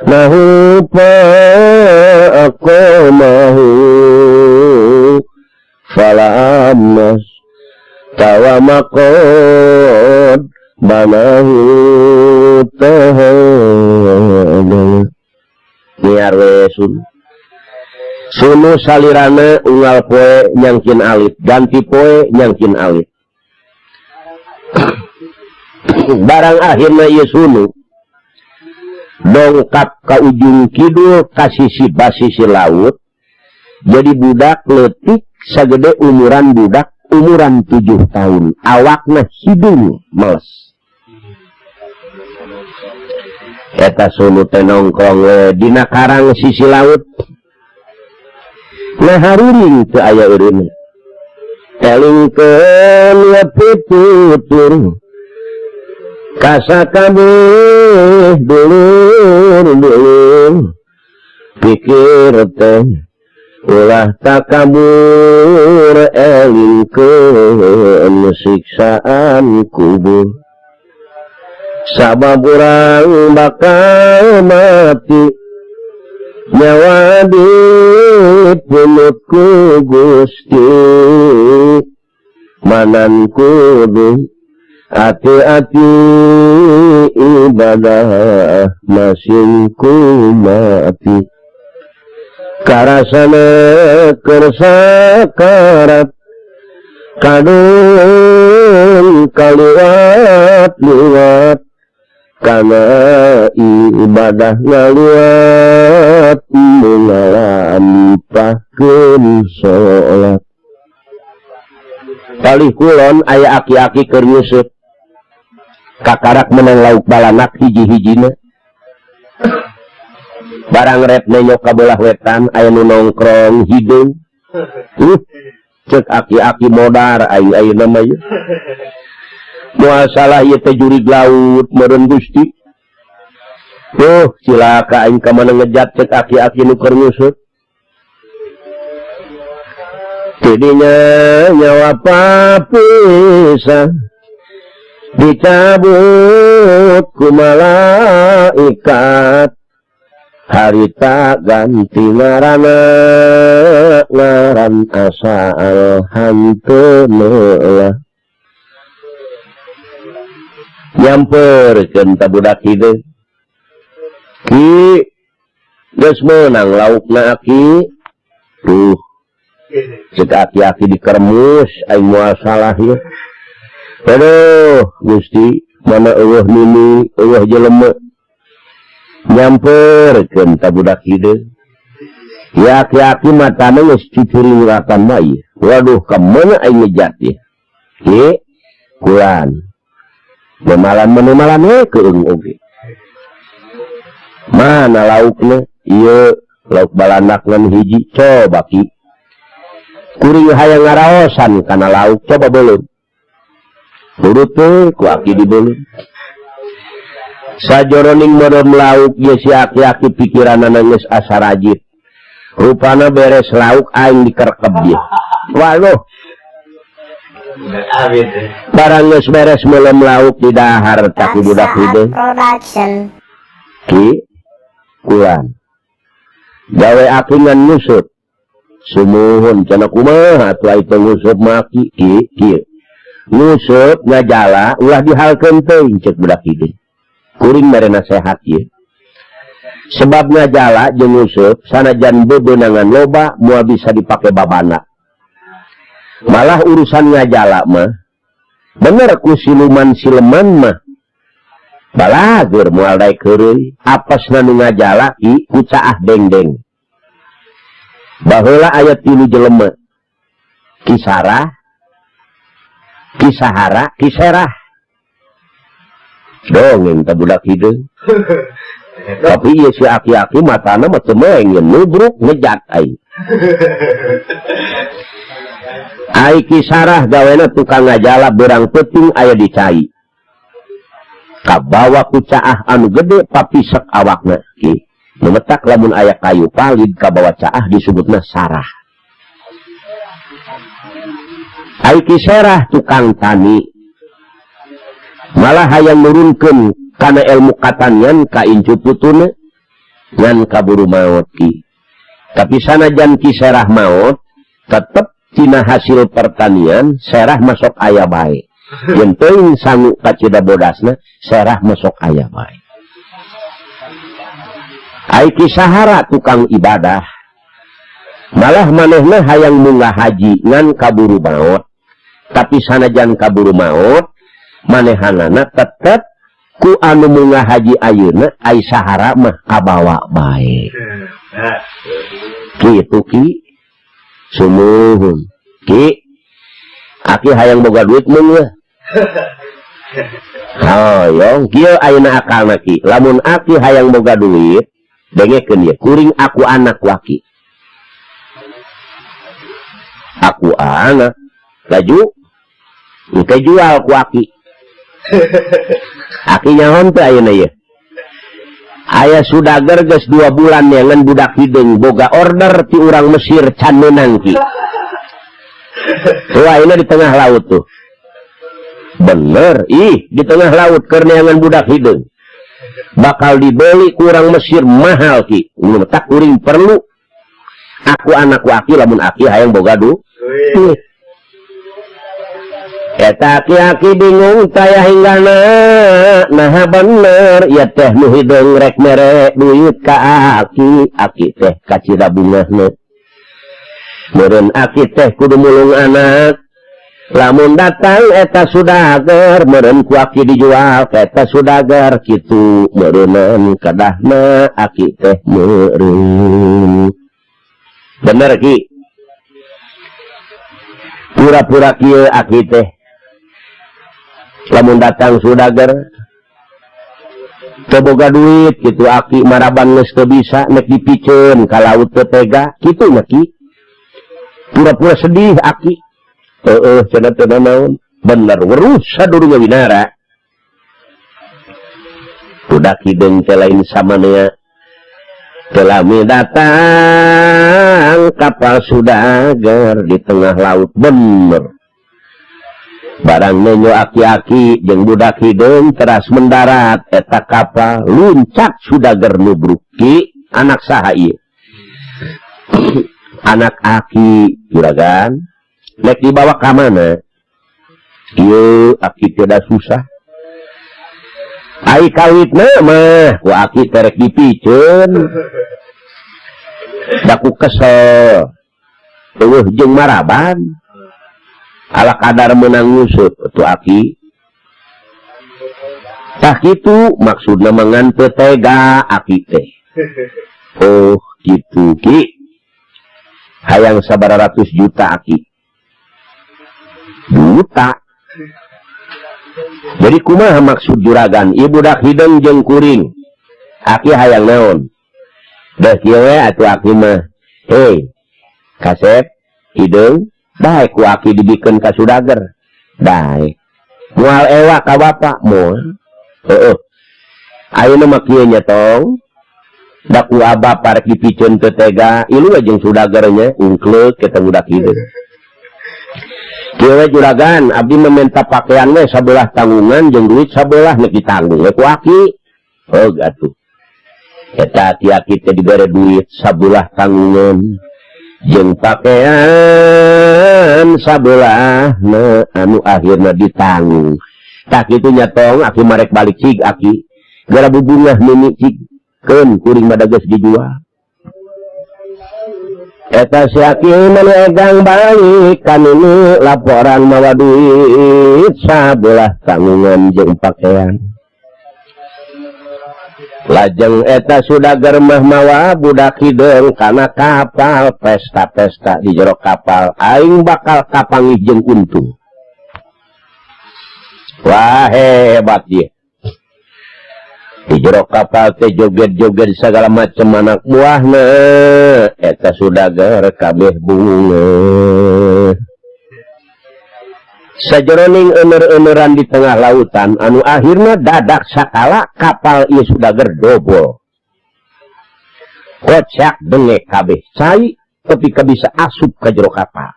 nahu pa aqamahu falamnas tawamakod banahu tahadana niar wesun sunu salirana unggal poe nyangkin alit ganti poe nyangkin alit barang akhirna ieu sunu dongkap ka ujung kidul ka sisi basisi laut jadi budak leutik sagede umuran budak umuran 7 tahun awakna hidung meles eta sunu teh nongkrong dina karang sisi laut ngaharuring teu aya eureuna elingkeun pitutur kasakabeh dulur pikir teh ulah takabur elingkeun siksaan kubur sabab urang bakal mati nyawa dipunutku Gusti manan kudu hati-hati ibadah masing ku mati karasana kersa karat kadung kaliwat-liwat kana ibadah ngaliwat ngalampahkeun salat kalih kulon aya aki-aki keur nyusup kakarak menang lauk balanak hiji-hijina barang ret nenyok ka belah wetan aya nu nongkrong hidung cek aki-aki modar ayeuna mah ye moal salah ieu teh jurig laut meureun Gusti cilaka aing ka mana ngejat cek aki-aki nu keur nyusup tidinya nyawa papisah dicabut ku malaikat harita ganti ngaranna ngaran asal hanteuna nyamperkeun ka budak hideung ki geus meunang laukna aki tuh cek aki-aki dikermus aing moal salah ya aduh Gusti mana eueuh nini eueuh jelema nyamperkeun ka budak hideung ya aki-aki matana geus ciciringatan mah ieu waduh ka mana aing ngejat ya ki kulan memalan keung oge mana laukna ieu lauk balanak ngan hiji coba ki kuring hayang ngaraosan kana lauk coba beuleum urut teh ku aki dibeuleum sajoroning modern lauk ge si aki-aki pikiranna geus asa rajit rupana beres lauk aing dikerekep dia waduh barang geus beres melem lauk di dahar tapi budak hideung ki kulan gawe aki ngan nyusup sumuhun cenah kumaha atuh ai teh nyusup maki kieu nyusup ngajala ulah dihalkeun teuing ceuk budak hideung kuring mere nasehat ieu sebab ngajala jeung nyusup sanajan bebeunangan loba moal bisa dipake babana malah urusan ngajala mah bener ku siluman mah balageur moal daek heureuy apasna nu ngajala ki ku caah dengdeng baheula aya 3 jelema kisarah kisahara kiserah dongeng ta budak hideung tapi ieu si aki-aki matana mah teu meeng nubruk ngejat aing ai kisarah gawena tukang ngajala berang peuting aya di cai kabawa ku caah anu gede papisek awakna ki memetak lamun aya kayu palid kabawa caah disebutna sarah ai kiserah tukang tani malah hayang nurunkeun kana ilmu katanian ka incu putuna ngan kaburu maot ki tapi sanajan kiserah maot tetep tina hasil pertanian serah masuk aya bae yen teuing sangu kacida bodasna serah masuk aya bae ai kisahara tukang ibadah malah manehna hayang munggah haji ngan kaburu maot, tapi sanajan kaburu maot manehanana tetep ku anu munggah haji ayeuna ai sahara mah kabawa bae. Kitu ki sumuhun ki aki hayang boga duit mun hoyong kieu ayeuna akalna ki lamun aki hayang boga duit dengekeun ye kuring aku anak waki aku anak laju engke jual ku aki aki nyaon teh ayeuna ye aya sudager geus 2 bulan ngan budak hideung boga order ti urang Mesir can meunang ki tuh ayeuna di tengah laut tuh bener di tengah laut keur neangan budak hideung bakal dibeli ku urang Mesir mahal ki mun tak kuring perlu aku anak waki lamun aki hayang boga duit eta aki-aki bingung taya hinggana nah bener ya teh nu hideung rek mere duit ka aki teh kacida bungahna meureun aki teh kudu mulung anak lamun datang eta sudager meureun ku aki dijual ka eta sudager kitu meureunan kadahna aki teh meureun bener ki pura-pura kieu aki teh lamun datang sudager teu boga duit kitu aki maraban geus teu bisa nek dipikeun ka laut teu tega kitu nya ki pura-pura sedih aki cenah teu naon bener weruh sadurunge winara budak hideung teh lain samanea telami datang kapal sudager di tengah laut bener barang nenyo aki-aki jeung budak hideung teras mendarat eta kapal luncak sudager nubruk ki anak saha ieu anak aki juragan nek dibawa ka mana ieu aki tidak susah ai kawitna mah ku aki terek dipikeun da ku kesel eueuh jeung maraban ala kadar menang ngusut tu aki tah kitu maksudna mangan teu tega aki teh oh kitu ki hayang sabaratus juta aki juta jadi kumaha maksud juragan ieu budak hideung jeung kuring aki hayang naon da kieu we atuh aki mah hei kasep hideung baik ku aki dibikeun ka sudager baik moal ewa ka bapak moal ayeuna mah kieu nya tong da ku abah parek dipikeun teu tega ilu we jeung sudager nya ungkleuk eta budak hideung kieu we juragan abdi meminta pakaian we sabelah tanggungan jeung duit sabelah nek ditanggung we ku aki atuh eta aki-aki teh dibere duit sabelah tanggungan jeung pakaian sabelah anu akhirna ditanggung tak kitu nya tong aki marek balik cig aki gara bubungah mimi cig keun kuring mah geus dijual eta si aki menegang balik kan ini laporan mawa duit sabelah tanggungan jeung pakaian lajeng eta sudager mah mawa budak hideung kana kapal pesta-pesta di jero kapal aing bakal kapanggih jeung untung wah hebat ye di jero kapal teh joget-joget segala macam anak buahna eta sudager kabeh bunga sajeroning eueur-eueuran di tengah lautan anu akhirna dadak sakala kapal ieu sudager dobol kocak dengek kabeh cai tapi bisa asup ka jero kapal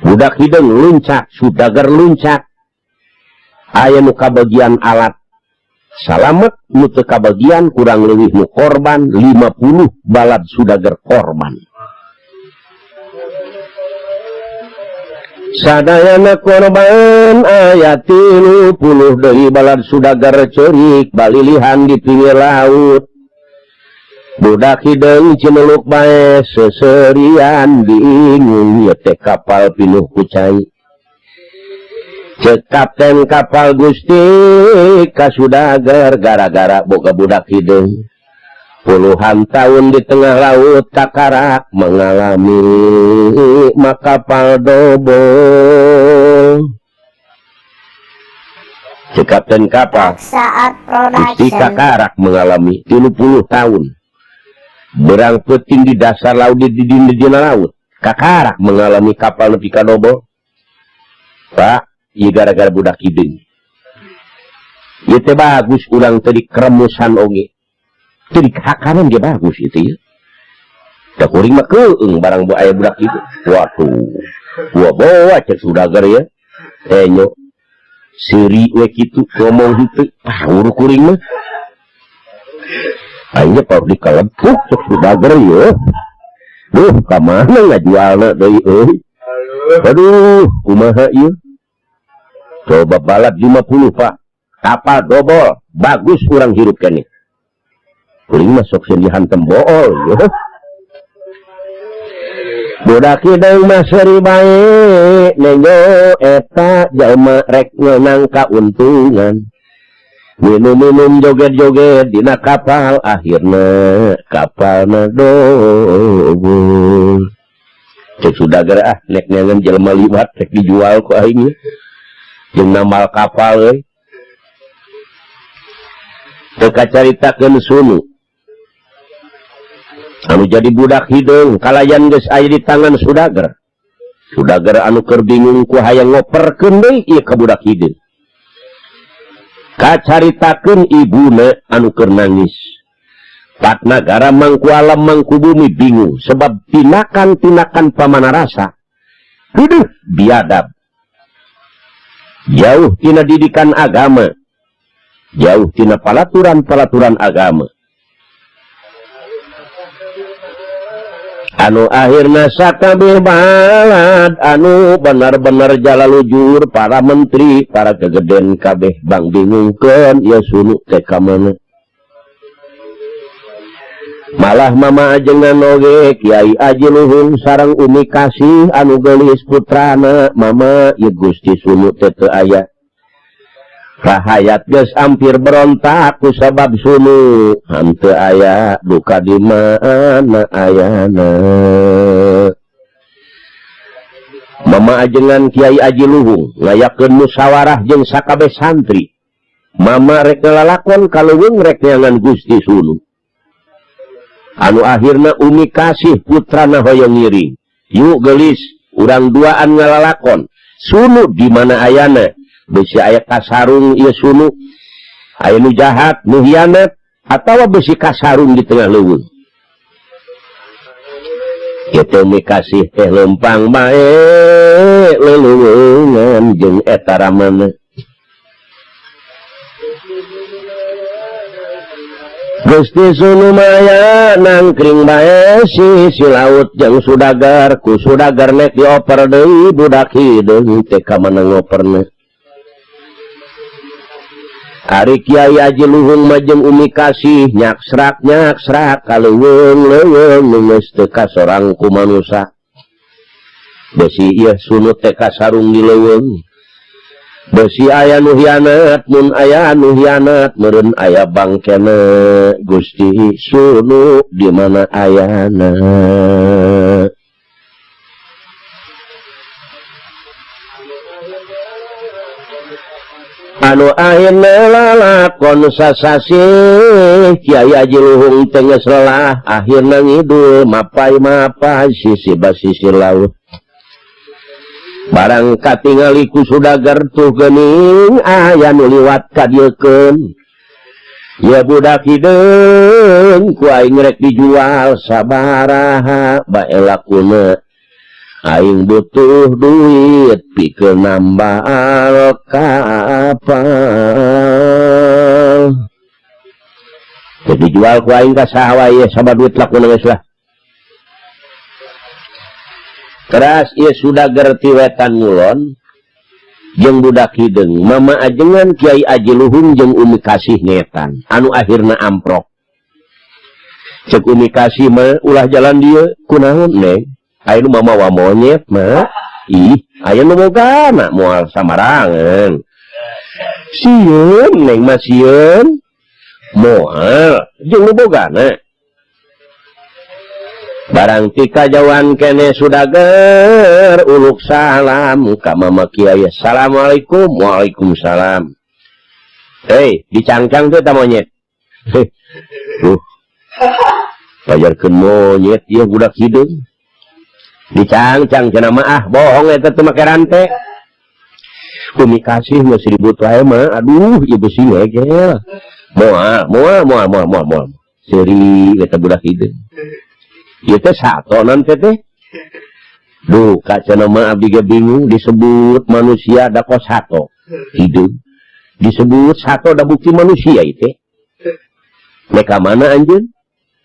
budak hideung luncak sudager luncak aya nu kabagian alat salamet nu teu kabagian kurang leuwih nu korban 50 balad sudager korban sadayana korban aya 30 deui balad sudager ceurik balilihan di pinggir laut budak hideung cineluk bae seserian bingung ieu teh kapal pinuh ku cai. Cek kapten kapal Gusti ka Sudagar gara-gara boga budak hideung. Puluhan tahun di tengah laut kakarak mengalami makapal dobol. Cek kapten kapal Gusti kakarak mengalami 30 tahun. Berang peting di dasar laut di dina laut. Kakarak mengalami kapal nepi ka dobol. Pak, ieu gara-gara budak hideung. Ieu teh bagus ulang tadi keremusan oge. Teu dihakanan ge bagus itu ya. Da kuring mah keung barang aya budak itu. Waduh. Gua bawa cek Sudagar ya. Enyo. Siri we kitu ngomong henteu. Paur kuring mah. Aing paur dikalepuk cek Sudagar ya. Duh, ka mana ngajualna deui euy. Aduh, kumaha ieu? Coba balap 50, Pak. Kapal dobol, bagus urang hirup kene. Kuring masuk sieun dihantem bool ya. Budak hideung mah seri bae, nenyo eta jalma rek ngeunang kauntungan. Minum-minum joget-joget dina kapal, akhirna kapalna dobol. Cek Sudagar ah, nek nyangen jelema liwat rek dijual ku aing. Jeung nambal kapal euy. Teu kacaritakeun sunu. Anu jadi budak hideung kalayan geus aya di tangan Sudagar. Sudagar anu keur bingung ku hayang ngoperkeun deui ieu ka budak hideung. Kacaritakeun ibuna anu keur nangis. Pat nagara mangku alam mangku bumi bingung sebab tinakan-tinakan pamanarasa hidup biadab. Jauh tina didikan agama, jauh tina palaturan-palaturan agama. Anu akhirna sakabeh balad anu benar-benar jalalujur para menteri, para kegeden kabeh bang bingungkeun ieu sunu teh ka mana. Malah mama ajengan oge Kiai Aji Luhung sareng Umi Kasih anu geulis putrana mama ieu Gusti sunu teh teu aya. Rahayat geus ampir berontak ku sabab sunu henteu aya duka di mana ayana. Mama ajengan Kiai Aji Luhung ngayakeun musyawarah jeung sakabeh santri. Mama rek ngelalakon kaleuweung rek nyangan Gusti sunu. Anu akhirna Umi Kasih putrana hoyong ngiring. Yuk gelis, urang duaan ngalalakon. Sunu di mana ayana? Besi aya kasarung ieu sunu. Aya nu jahat, nu hianat, atawa besi kasarung di tengah leuweung. Kitu Umi Kasih teh lempang bae leuweungan jeung eta ramana. Gusti sunu maya nangkring bae si laut jeung Sudagar ku Sudagar nek dioper deui budak hideung teh ka mana ngoperna. Ari Kiai Aji Luhung mah jeung Umi Kasih nyaksrak kaleuweung geus teu kasorang ku manusa. Besi ieu sunu teh kasarung di leuweung. Besi aya nu hianat, mun aya anu hianat, meureun aya bangkena Gusti sunu di mana ayana. Anu ayeuna lalakon sasasi Kiai Aji Luhung teh geus lelah, akhirna ngidul mapai-mapai sisi laut. Barang katingali ku Sudagar tuh geuning aya nu liwat ka dieukeun. Ya budak hideung ku aing rek dijual sabaraha bae lakuna. Aing butuh duit pikeun nambal kapal. Jadi dijual ku aing ka saha wae sabab duit lakuna geus lah. Keras ieu Sudagar ti wetan ngulon jeung budak hideung mama ajengan Kiai Aji Luhung jeung Umi Kasih ngetan anu akhirna amprok. cek Umi Kasih mah ulah jalan dia kunaon neng aya nu mamawa monyet mah ih aya nu bogana moal samarangan sieun neng mah sieun moal jeung nu bogana barang tika jauhan kene sudager uluk salam ka mama kiai assalamualaikum waalaikumsalam dicangcang tuh ta monyet pajarkeun monyet ieu budak hideung dicangcang cenah mah bohong eta teh make rante Umi Kasih geus ribut wae mah aduh ieu besi ngegel moal seri eta budak hideung ieu teh satonan teh duh cenah mah abdi ge bingung disebut manusia da kos sato hideung disebut sato da bukti manusia itu mereka mana anjeun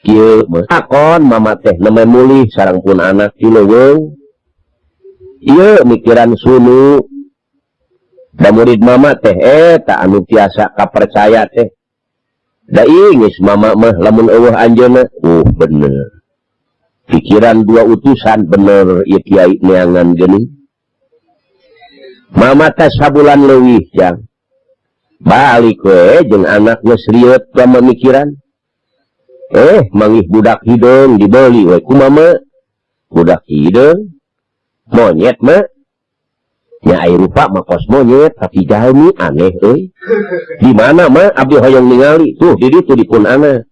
kieu mah akon mama teh nemeh mulih sareng pun anak di leuweung ieu mikiran sunu da murid mama teh eta anu tiasa kapercaya teh da ingis mama mah lamun eueuh anjeunna bener pikiran dua utusan bener ieu kiai neangan geuning mama teh sabulan leuwih jang balik we jeung anak geus rieut ka pamikiran mangih budak hideung dibeli we ku mama budak hideung monyet mah nya aya rupa mah kos monyet tapi jalmi aneh euy di mana mah abdi hoyong ningali tuh di ditu dipun ana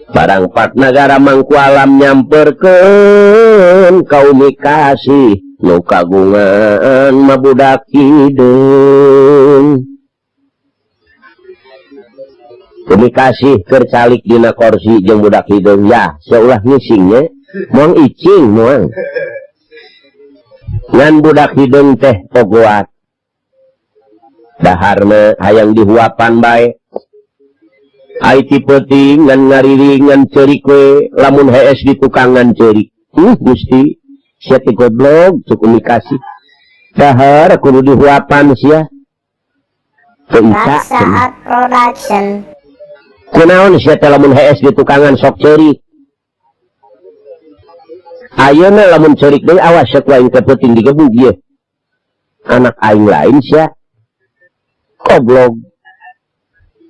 barang pat nagara mangku alam nyamperkeun ka Umi Kasih nu kagungan mah budak hideung Umi Kasih keur calik dina kursi jeung budak hideung ya seulah ngisingnya moang icing moang ngan budak hideung teh pogoat daharna hayang dihuapan bae ai ti peuting ngan ngariring ngan ceurik we lamun hees di tukangan ceurik Gusti sia ti goblok cuk Umi Kasih dahar kudu dihuapan sia Saat production kunaon sia teh lamun hees di tukangan sok ceurik ayeuna lamun ceurik deui awas sok lain ke peuting digebug ieu anak aing lain sia goblok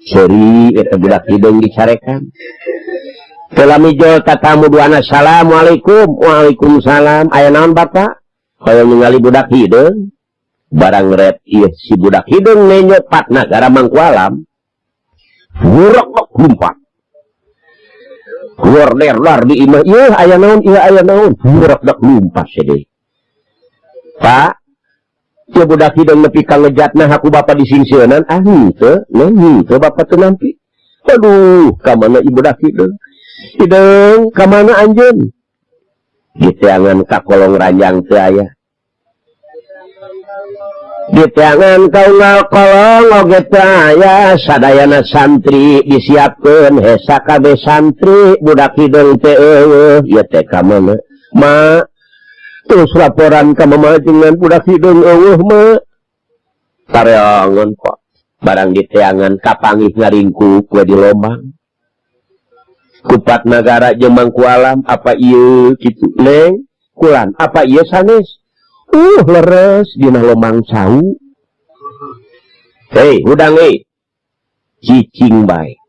seri eta budak hideung dicarekan telah mijol tatamu duana assalamualaikum waalaikumsalam aya naon bapak hoyong ningali budak hideung barang ret ieu si budak hideung nenyo pat nagara mangku alam buruk lumpat lor di imah ieu aya naon buruk dak lumpat sede pak ieu budak hideung nepi ka ngejatna haku bapa disingsieunan henteu neng henteu bapa teu nampi aduh ka mana ieu budak hideung ka mana anjeun diteangan ka kolong ranjang teu aya diteangan ka unggal kolong oge teu aya sadayana santri disiapkeun hesa kabeh santri budak hideung teh eueuh ieu teh ka mana ma terus laporan ka mama dengan budak hideung eueuh mah tareangan kok barang diteangan kapangih ngaringkuk we di lombang kupat nagara jeung mangku alam apa ieu kitu neng kulan apa ieu sanes leres dina lombang cau hudang cicing bae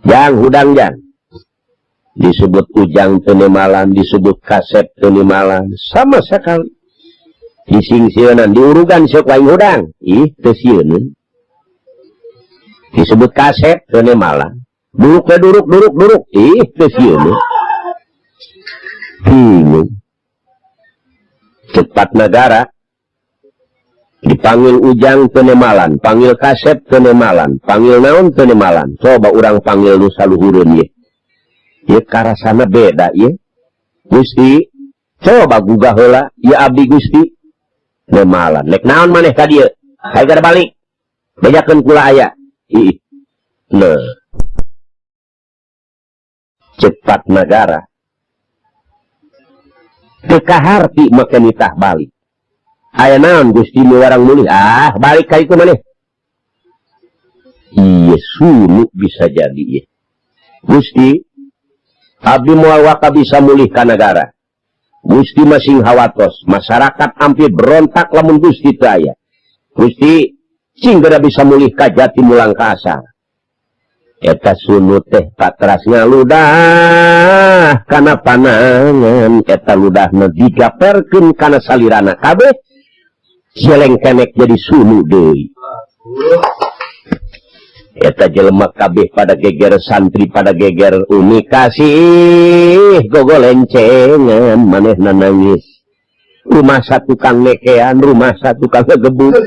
jang hudang jang disebut ujang tenemalan, disebut kasep tenemalan, sama sekali. Disingsieunan, diurugan sok lain hudang, teu sieun. Disebut kasep tenemalan, duduk teu sieun. Bingung. Cepat negara dipanggil ujang tenemalan, panggil kasep tenemalan, panggil naon tenemalan. Coba orang panggil nu saluhureun ye. Ieu karasana beda ye. Gusti, coba gugah heula, ya abdi Gusti. Nemalan. Nek naon maneh ka dieu? Hayu balik. Bejakeun kula aya. Nah. Cepat negara. Teu kaharti make nitah balik. Aya naon Gusti nu warang mulih? Balik ka itu maneh. Iya, sunu bisa jadi ya. Gusti abdi moal waka bisa mulih ka negara. Gusti masing hawatos masyarakat hampir berontak lamun Gusti teu aya. Gusti singgara bisa mulih ka jati mulang ka asal. Eta sunu teh patras ngaludah kana panangan, eta ludahna digaperkeun kana salirana kabeh jeleng kenek jadi sunu deui. Eta jelema kabeh pada geger santri pada geger umi kasih gogolencengan manehna nangis. Rumah satu kang nekean, rumah satu kang ngegebuk.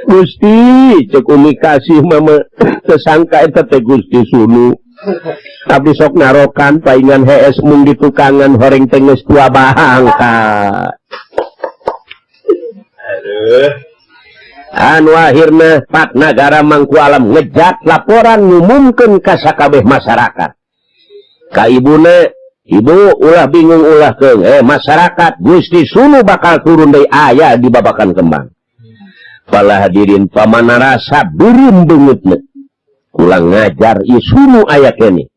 Gusti, cek umi kasih mama tersangka eta teh Gusti sunu. Abdi sok narokan paingan hees mung di tukangan horeng teh geus tua bahangka. Aduh. Anu akhirna Pak Nagara Mangku Alam ngejat laporan ngumumkeun ka sakabeh masyarakat. Ka ibuna, ibu ulah bingung ulah keung, masyarakat Gusti sunu bakal turun deui aya di Babakan Kembang. Pala hadirin pamana rasa beureum beungeutna. Ulang ngajar ieu sunu aya keneh.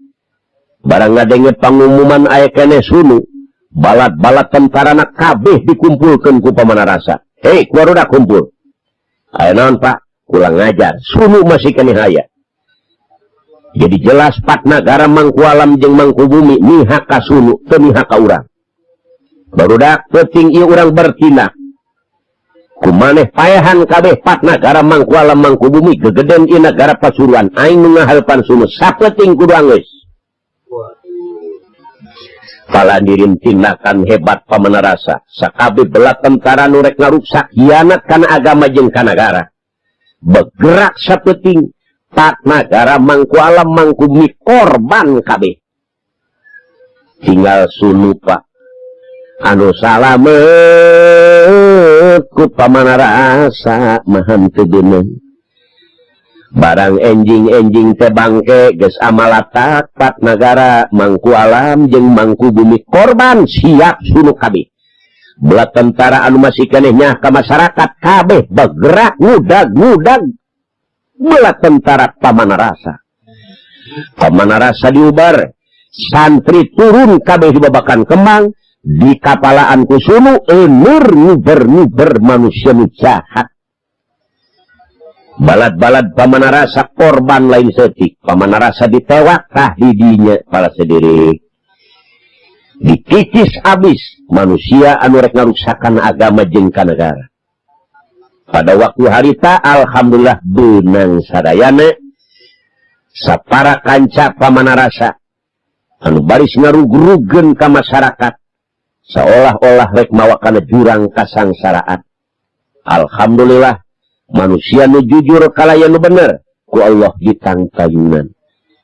Barang ngadenge pangumuman aya keneh sunu, balat-balat tentarana kabeh dikumpulkeun ku pamana rasa. Hei, kumarudak kumpul. Aya naon Pak? Ulang ngajar, sunu masih keneh aya. Jadi jelas Pak Nagara Mangku Alam jeung Mangku Bumi mihak ka sunu, teu mihak ka urang. Barudak penting ieu urang bertindak. Kumaneh payahan kabeh Pak Nagara Mangku Alam Mangku Bumi gegeden ieu nagara Pasuruan aing nu ngahalpan sunu sapenting kudu anggeus. Paladirin tindakan hebat pamana rasa sakabeh bela tentara nu rek ngaruksak hianat kana agama jeung ka nagara. Bergerak sapenting Pak Nagara Mangku Alam Mangku Bumi korban kabeh. Tinggal sunu Pak anu salamet ku pamana rasa mahan teu beunang. Barang enjing-enjing teh bangke geus amalatak Pak Nagara Mangku Alam jeung Mangku Bumi korban siap sunu kabeh. Belah tentara anu masih keneh nyah ka masyarakat kabeh bergerak ngudag-ngudag. Belah tentara pamana rasa. Pamana rasa diubar, santri turun kabeh di Babakan Kembang, di kapalaan ku sunu euneur nguber-nguber manusia nu jahat. Balad-balad pamana rasa korban lain setik. Pamana rasa ditewak tah di dinya pala sederek. Dikikis abis manusia anu rek ngaruksakan agama jeung ka negara. Pada waktu harita alhamdulillah beunang sadayana sapara kanca pamana rasa anu baris ngarug-rugeun ka masyarakat seolah-olah rek mawa kana jurang kasangsaraan. Alhamdulillah manusia nu jujur kalaya nu bener ku Allah ditangtayunan.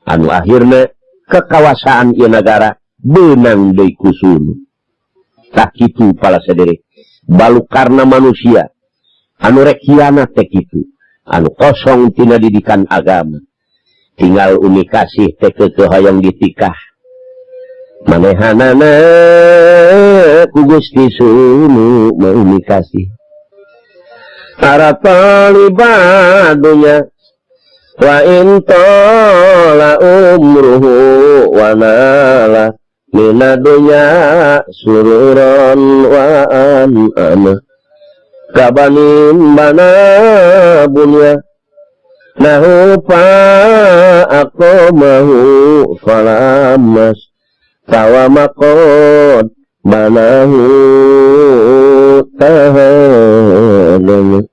Anu akhirna kekawasaan ieu nagara beunang deui ku sunu. Tah kitu pala sederek. Balukarna manusia anu rek hianat teh kitu. Anu kosong tina didikan agama. Tinggal umi kasih teh keukeuh hoyong ditikah. Manehanana ku Gusti sunu mah umi kasih. Para talibadunya wa intola umruhu wa nala minadunya sururan wa an'ana kabanin bana bunya nahu fa'akomahu falamas tawamakod banahu tahanan.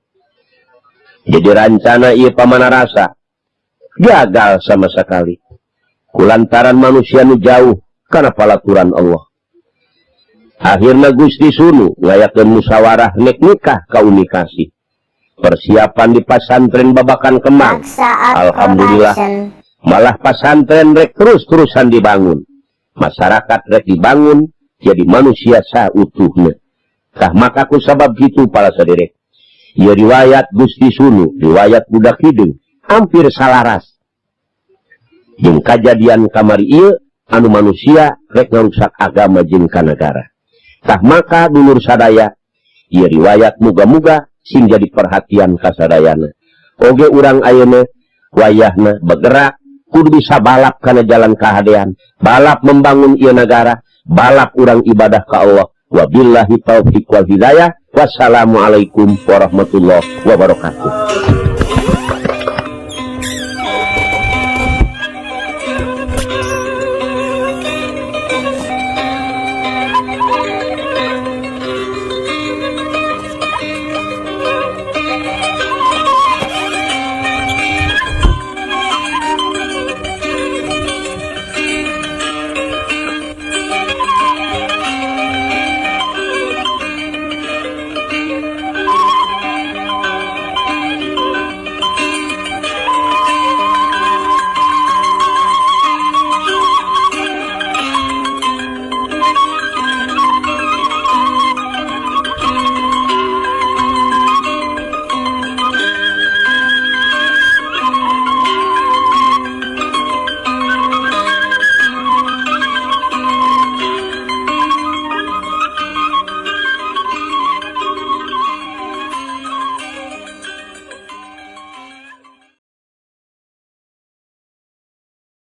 Jadi rencana ieu pamana rasa gagal sama sekali. Kulantaran manusia nu jauh kana palaturan Allah. Akhirna Gusti sunu ngayakeun musyawarah nek nikah ka umi kasih. Persiapan di pasantren Babakan Kembang. Alhamdulillah malah pasantren rek terus-terusan dibangun. Masyarakat rek dibangun jadi manusia sautuhna. Tah maka ku sabab kitu pala saderek. Ieu riwayat Gusti sunu, riwayat budak hideung hampir salaras. Jeung kajadian kamari ieu anu manusia rek ngarusak agama jeung ka negara. Tah maka dulur sadaya, ieu riwayat muga-muga sing jadi perhatian ka sadayana. Oge urang ayeuna wayahna bergerak kudu bisa balap karena jalan kehadean, balap membangun ieu negara, balap urang ibadah ka Allah. Wabillahi taufiq wal hidayah. Wassalamualaikum warahmatullahi wabarakatuh.